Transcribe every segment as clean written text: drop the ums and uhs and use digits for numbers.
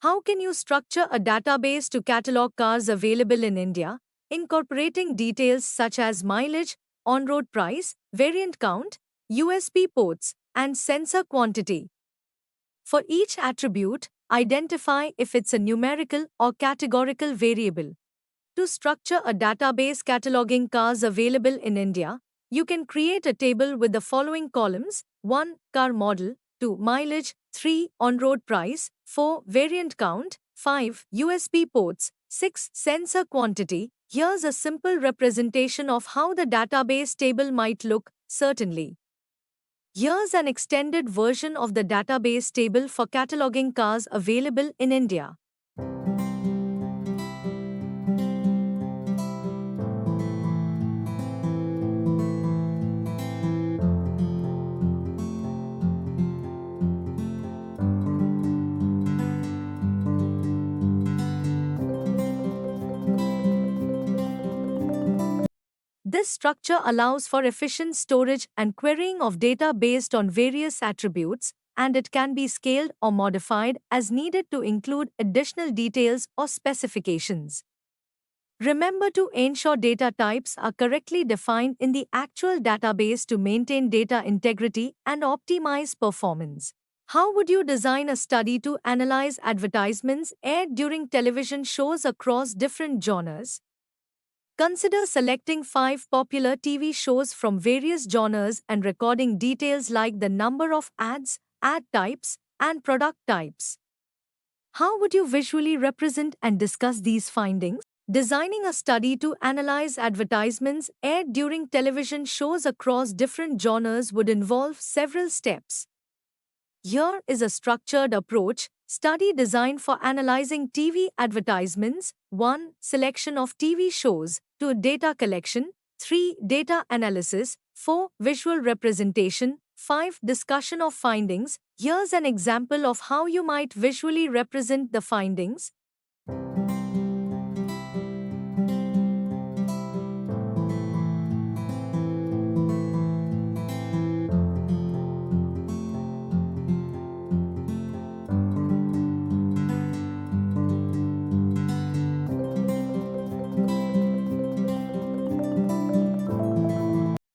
How can you structure a database to catalog cars available in India, incorporating details such as mileage, on-road price, variant count, USB ports, and sensor quantity? For each attribute, identify if it's a numerical or categorical variable. To structure a database cataloging cars available in India, you can create a table with the following columns: 1. Car model, 2. Mileage, 3. On-road price, 4. Variant count, 5. USB ports, 6. Sensor quantity. Here's a simple representation of how the database table might look, certainly. Here's an extended version of the database table for cataloging cars available in India. This structure allows for efficient storage and querying of data based on various attributes, and it can be scaled or modified as needed to include additional details or specifications. Remember to ensure data types are correctly defined in the actual database to maintain data integrity and optimize performance. How would you design a study to analyze advertisements aired during television shows across different genres? Consider selecting 5 popular TV shows from various genres and recording details like the number of ads, ad types, and product types. How would you visually represent and discuss these findings? Designing a study to analyze advertisements aired during television shows across different genres would involve several steps. Here is a structured approach. Study designed for analyzing TV advertisements. 1. Selection of TV shows. 2. Data collection. 3. Data analysis. 4. Visual representation. 5. Discussion of findings. Here's an example of how you might visually represent the findings.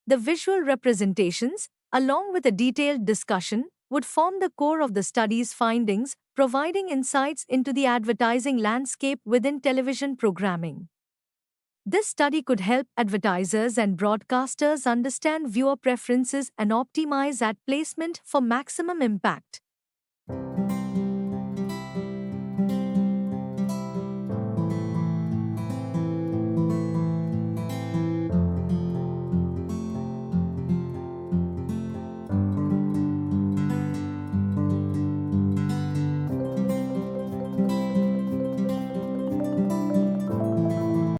The visual representations, along with a detailed discussion, would form the core of the study's findings, providing insights into the advertising landscape within television programming. This study could help advertisers and broadcasters understand viewer preferences and optimize ad placement for maximum impact.